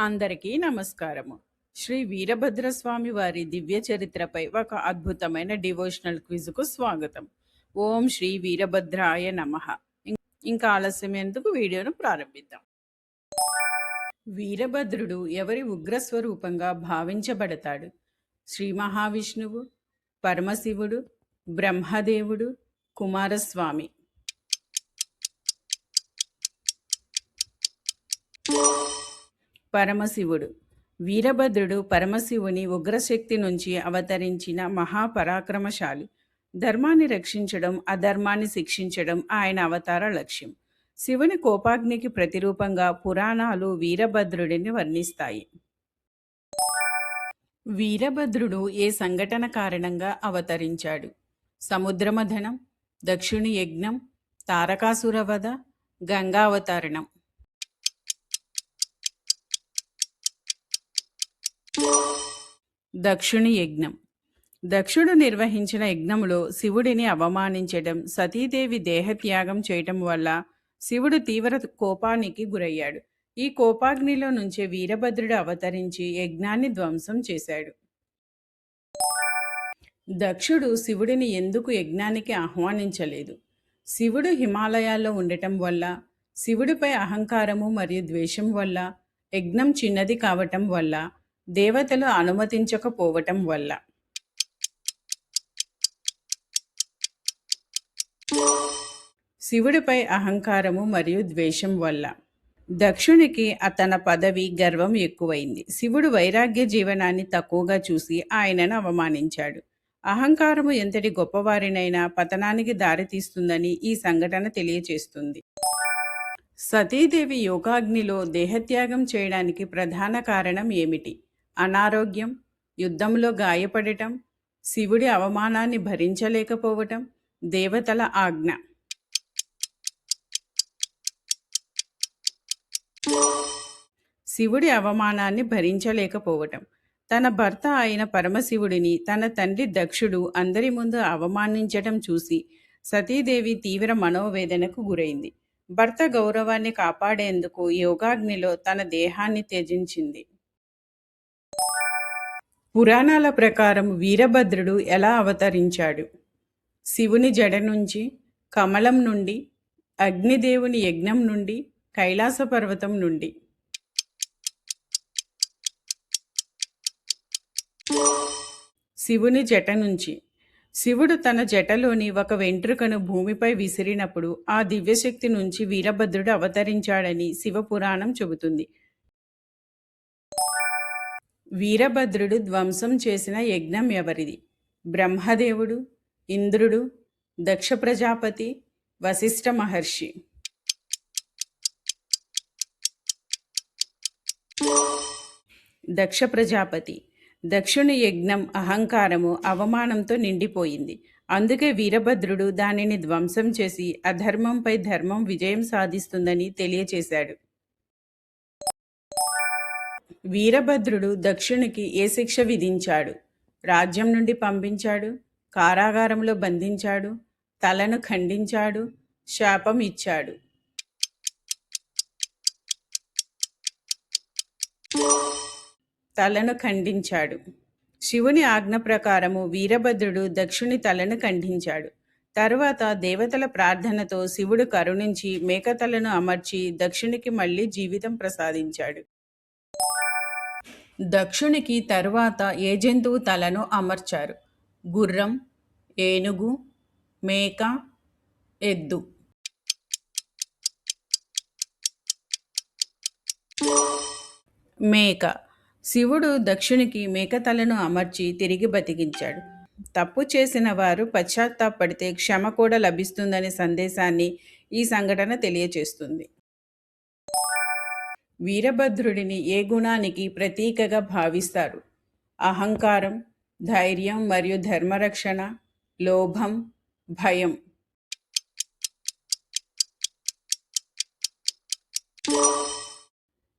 అందరికీ నమస్కారము. శ్రీ వీరభద్రస్వామి వారి దివ్య చరిత్రపై ఒక అద్భుతమైన డివోషనల్ క్విజ్కు స్వాగతం. ఓం శ్రీ వీరభద్రాయ నమః. ఇంకా ఆలస్యం ఎందుకు, వీడియోను ప్రారంభిద్దాం. వీరభద్రుడు ఎవరి ఉగ్రస్వరూపంగా భావించబడతాడు? శ్రీ మహావిష్ణువు, పరమశివుడు, బ్రహ్మదేవుడు, కుమారస్వామి. పరమశివుడు. వీరభద్రుడు పరమశివుని ఉగ్రశక్తి నుంచి అవతరించిన మహాపరాక్రమశాలి. ధర్మాన్ని రక్షించడం, అధర్మాన్ని శిక్షించడం ఆయన అవతార లక్ష్యం. శివుని కోపాగ్నికి ప్రతిరూపంగా పురాణాలు వీరభద్రుడిని వర్ణిస్తాయి. వీరభద్రుడు ఏ సంఘటన కారణంగా అవతరించాడు? సముద్రమథనం, దక్షుని యజ్ఞం, తారకాసుర వధ, గంగావతరణం. దక్షుని యజ్ఞం. దక్షుడు నిర్వహించిన యజ్ఞంలో శివుడిని అవమానించడం, సతీదేవి దేహత్యాగం చేయటం వల్ల శివుడు తీవ్ర కోపానికి గురయ్యాడు. ఈ కోపాగ్నిలో నుంచే వీరభద్రుడు అవతరించి యజ్ఞాన్ని ధ్వంసం చేశాడు. దక్షుడు శివుడిని ఎందుకు యజ్ఞానికి ఆహ్వానించలేదు? శివుడు హిమాలయాల్లో ఉండటం వల్ల, శివుడిపై అహంకారము మరియు ద్వేషం వల్ల, యజ్ఞం చిన్నది కావటం వల్ల, దేవతలు అనుమతించకపోవటం వల్ల. శివుడిపై అహంకారము మరియు ద్వేషం వల్ల. దక్షునికి తన పదవి, గర్వం ఎక్కువైంది. శివుడు వైరాగ్య జీవనాన్ని తక్కువగా చూసి ఆయనను అవమానించాడు. అహంకారము ఎంతటి గొప్పవారినైనా పతనానికి దారితీస్తుందని ఈ సంఘటన తెలియచేస్తుంది. సతీదేవి యోగాగ్నిలో దేహత్యాగం చేయడానికి ప్రధాన కారణం ఏమిటి? అనారోగ్యం, యుద్ధంలో గాయపడటం, శివుడి అవమానాన్ని భరించలేకపోవటం, దేవతల ఆజ్ఞ. శివుడి అవమానాన్ని భరించలేకపోవటం. తన భర్త అయిన పరమశివుడిని తన తండ్రి దక్షుడు అందరి ముందు అవమానించటం చూసి సతీదేవి తీవ్ర మనోవేదనకు గురైంది. భర్త గౌరవాన్ని కాపాడేందుకు యోగాగ్నిలో తన దేహాన్ని త్యజించింది. పురాణాల ప్రకారం వీరభద్రుడు ఎలా అవతరించాడు? శివుని జడ నుంచి, కమలం నుండి, అగ్నిదేవుని యజ్ఞం నుండి, కైలాస పర్వతం నుండి. శివుని జట నుంచి. శివుడు తన జటలోని ఒక వెంట్రుకను భూమిపై విసిరినప్పుడు ఆ దివ్యశక్తి నుంచి వీరభద్రుడు అవతరించాడని శివపురాణం చెబుతుంది. వీరభద్రుడు ధ్వంసం చేసిన యజ్ఞం ఎవరిది? బ్రహ్మదేవుడు, ఇంద్రుడు, దక్ష ప్రజాపతి, వశిష్ఠ మహర్షి. దక్ష ప్రజాపతి. దక్షుని యజ్ఞం అహంకారము, అవమానంతో నిండిపోయింది. అందుకే వీరభద్రుడు దానిని ధ్వంసం చేసి అధర్మంపై ధర్మం విజయం సాధిస్తుందని తెలియచేశాడు. వీరభద్రుడు దక్షునికి ఏ శిక్ష విధించాడు? రాజ్యం నుండి పంపించాడు, కారాగారంలో బంధించాడు, తలను ఖండించాడు, శాపం ఇచ్చాడు. తలను ఖండించాడు. శివుని ఆజ్ఞ ప్రకారము వీరభద్రుడు దక్షుని తలను ఖండించాడు. తరువాత దేవతల ప్రార్థనతో శివుడు కరుణించి మేకతలను అమర్చి దక్షునికి మళ్ళీ జీవితం ప్రసాదించాడు. దక్షునికి తరువాత ఏ జంతువు తలను అమర్చారు? గుర్రం, ఏనుగు, మేక, ఎద్దు. మేక. శివుడు దక్షునికి మేకతలను అమర్చి తిరిగి బతికించాడు. తప్పు చేసిన వారు పశ్చాత్తాపడితే క్షమ కూడా లభిస్తుందనే సందేశాన్ని ఈ సంఘటన తెలియచేస్తుంది. వీరభద్రుడిని ఏ గుణానికి ప్రతీకగా భావిస్తారు? అహంకారం, ధైర్యం మరియు ధర్మరక్షణ, లోభం, భయం.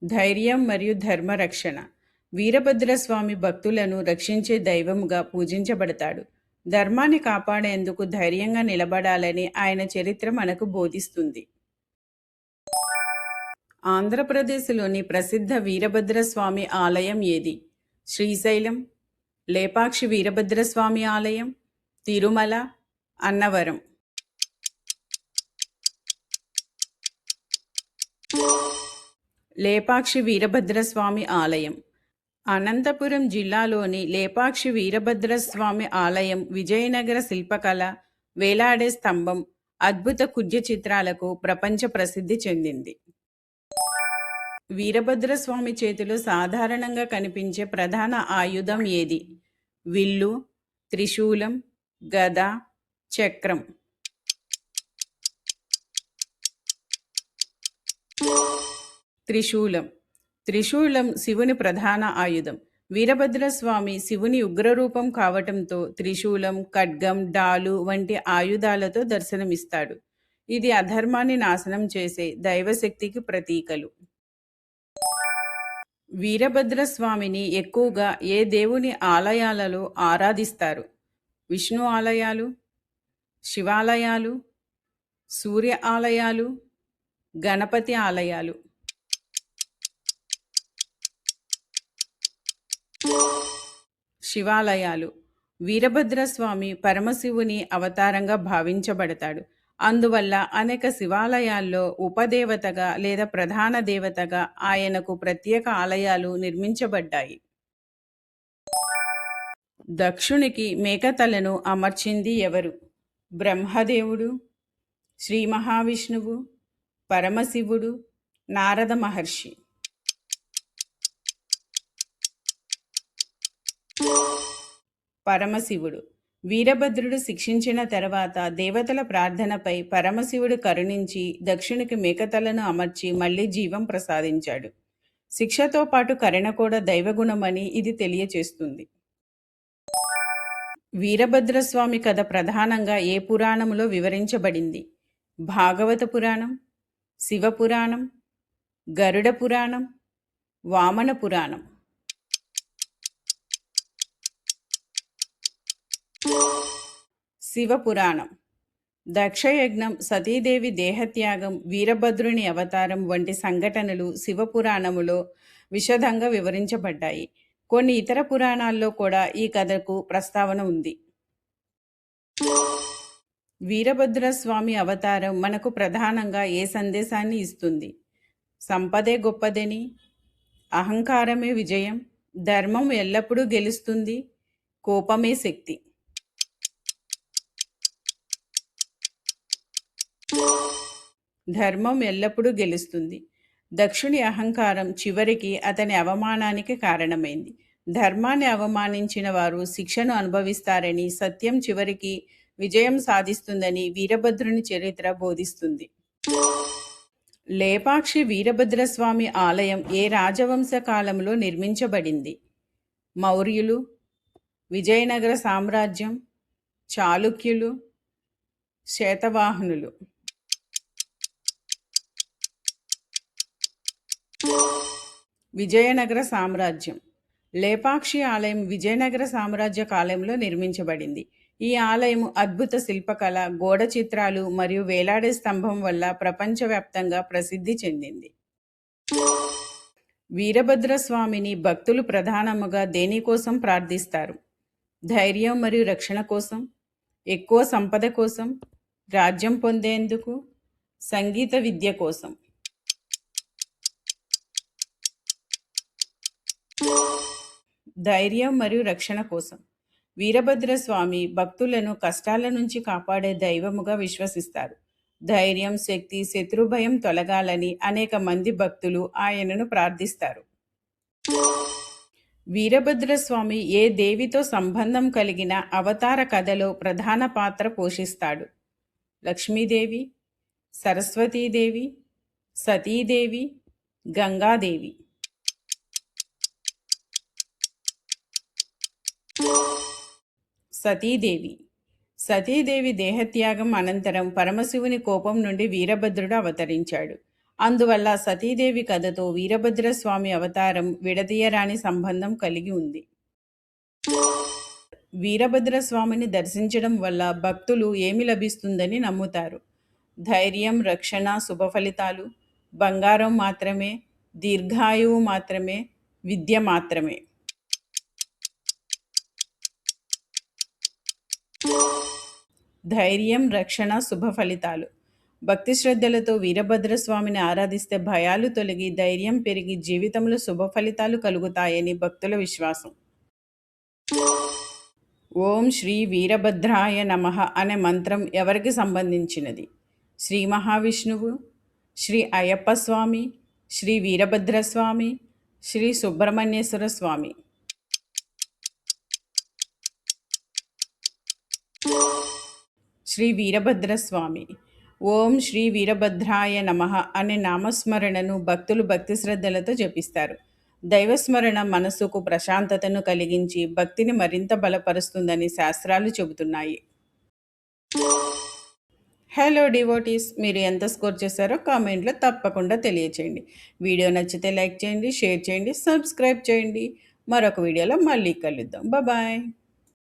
ధైర్యం మరియు ధర్మరక్షణ. వీరభద్రస్వామి భక్తులను రక్షించే దైవముగా పూజించబడతాడు. ధర్మాన్ని కాపాడేందుకు ధైర్యంగా నిలబడాలని ఆయన చరిత్ర మనకు బోధిస్తుంది. ఆంధ్రప్రదేశ్లోని ప్రసిద్ధ వీరభద్రస్వామి ఆలయం ఏది? శ్రీశైలం, లేపాక్షి వీరభద్రస్వామి ఆలయం, తిరుమల, అన్నవరం. లేపాక్షి వీరభద్రస్వామి ఆలయం. అనంతపురం జిల్లాలోని లేపాక్షి వీరభద్రస్వామి ఆలయం విజయనగర శిల్పకళ, వేలాడే స్తంభం, అద్భుత కుడ్య చిత్రాలకు ప్రపంచ ప్రసిద్ధి చెందింది. వీరభద్రస్వామి చేతిలో సాధారణంగా కనిపించే ప్రధాన ఆయుధం ఏది? విల్లు, త్రిశూలం, గద, చక్రం. త్రిశూలం. త్రిశూలం శివుని ప్రధాన ఆయుధం. వీరభద్రస్వామి శివుని ఉగ్రరూపం కావటంతో త్రిశూలం, ఖడ్గం, డాలు వంటి ఆయుధాలతో దర్శనమిస్తాడు. ఇది అధర్మాన్ని నాశనం చేసే దైవశక్తికి ప్రతీకలు. వీరభద్రస్వామిని ఎక్కువగా ఏ దేవుని ఆలయాలలో ఆరాధిస్తారు? విష్ణు ఆలయాలు, శివాలయాలు, సూర్య ఆలయాలు, గణపతి ఆలయాలు. శివాలయాలు. వీరభద్రస్వామి పరమశివుని అవతారంగా భావించబడతాడు. అందువల్ల అనేక శివాలయాల్లో ఉపదేవతగా లేదా ప్రధాన దేవతగా ఆయనకు ప్రత్యేక ఆలయాలు నిర్మించబడ్డాయి. దక్షునికి మేకతలను అమర్చింది ఎవరు? బ్రహ్మదేవుడు, శ్రీ మహావిష్ణువు, పరమశివుడు, నారద మహర్షి. పరమశివుడు. వీరభద్రుడు శిక్షించిన తర్వాత దేవతల ప్రార్థనపై పరమశివుడు కరుణించి దక్షునికి మేకతలను అమర్చి మళ్లీ జీవం ప్రసాదించాడు. శిక్షతో పాటు కరుణ కూడా దైవగుణమని ఇది తెలియచేస్తుంది. వీరభద్రస్వామి కథ ప్రధానంగా ఏ పురాణంలో వివరించబడింది? భాగవత పురాణం, శివపురాణం, గరుడ పురాణం, వామన పురాణం. శివపురాణం. దక్షయజ్ఞం, సతీదేవి దేహత్యాగం, వీరభద్రుని అవతారం వంటి సంఘటనలు శివపురాణములో విశదంగా వివరించబడ్డాయి. కొన్ని ఇతర పురాణాల్లో కూడా ఈ కథకు ప్రస్తావన ఉంది. వీరభద్రస్వామి అవతారం మనకు ప్రధానంగా ఏ సందేశాన్ని ఇస్తుంది? సంపదే గొప్పదని, అహంకారమే విజయం, ధర్మం ఎల్లప్పుడూ గెలుస్తుంది, కోపమే శక్తి. ధర్మం ఎల్లప్పుడూ గెలుస్తుంది. దక్షుని అహంకారం చివరికి అతని అవమానానికి కారణమైంది. ధర్మాన్ని అవమానించిన వారు శిక్షను అనుభవిస్తారని, సత్యం చివరికి విజయం సాధిస్తుందని వీరభద్రుని చరిత్ర బోధిస్తుంది. లేపాక్షి వీరభద్రస్వామి ఆలయం ఏ రాజవంశ కాలంలో నిర్మించబడింది? మౌర్యులు, విజయనగర సామ్రాజ్యం, చాళుక్యులు, శాతవాహనులు. విజయనగర సామ్రాజ్యం. లేపాక్షి ఆలయం విజయనగర సామ్రాజ్య కాలంలో నిర్మించబడింది. ఈ ఆలయం అద్భుత శిల్పకళ, గోడ చిత్రాలు మరియు వేలాడే స్తంభం వల్ల ప్రపంచవ్యాప్తంగా ప్రసిద్ధి చెందింది. వీరభద్రస్వామిని భక్తులు ప్రధానముగా దేనికోసం ప్రార్థిస్తారు? ధైర్యం మరియు రక్షణ కోసం, ఎక్కువ సంపద కోసం, రాజ్యం పొందేందుకు, సంగీత విద్య కోసం. ధైర్యం మరియు రక్షణ కోసం. వీరభద్రస్వామి భక్తులను కష్టాల నుంచి కాపాడే దైవముగా విశ్వసిస్తారు. ధైర్యం, శక్తి, శత్రుభయం తొలగాలని అనేక మంది భక్తులు ఆయనను ప్రార్థిస్తారు. వీరభద్రస్వామి ఏ దేవితో సంబంధం కలిగిన అవతార కథలో ప్రధాన పాత్ర పోషిస్తాడు? లక్ష్మీదేవి, సరస్వతీదేవి, సతీదేవి, గంగాదేవి. సతీదేవి. సతీదేవి దేహత్యాగం అనంతరం పరమశివుని కోపం నుండి వీరభద్రుడు అవతరించాడు. అందువల్ల సతీదేవి కథతో వీరభద్రస్వామి అవతారం విడదీయరాని సంబంధం కలిగి ఉంది. వీరభద్రస్వామిని దర్శించడం వల్ల భక్తులు ఏమి లభిస్తుందని నమ్ముతారు? ధైర్యం, రక్షణ, శుభ ఫలితాలు, బంగారం మాత్రమే, దీర్ఘాయువు మాత్రమే, విద్య మాత్రమే. ధైర్యం, రక్షణ, శుభ ఫలితాలు. భక్తి శ్రద్ధలతో వీరభద్రస్వామిని ఆరాధిస్తే భయాలు తొలగి ధైర్యం పెరిగి జీవితంలో శుభ ఫలితాలు కలుగుతాయని భక్తుల విశ్వాసం. ఓం శ్రీ వీరభద్రాయ నమః అనే మంత్రం ఎవరికి సంబంధించినది? శ్రీ మహావిష్ణువు, శ్రీ అయ్యప్ప స్వామి, శ్రీ వీరభద్రస్వామి, శ్రీ సుబ్రహ్మణ్యేశ్వర స్వామి. శ్రీ వీరభద్రస్వామి. ఓం శ్రీ వీరభద్రాయ నమః అనే నామస్మరణను భక్తులు భక్తి శ్రద్ధలతో జపిస్తారు. దైవస్మరణ మనసుకు ప్రశాంతతను కలిగించి భక్తిని మరింత బలపరుస్తుందని శాస్త్రాలు చెబుతున్నాయి. హలో డివోటీస్, మీరు ఎంత స్కోర్ చేశారో కామెంట్లో తప్పకుండా తెలియచేయండి. వీడియో నచ్చితే లైక్ చేయండి, షేర్ చేయండి, సబ్స్క్రైబ్ చేయండి. మరొక వీడియోలో మళ్ళీ కలుద్దాం. బాయ్.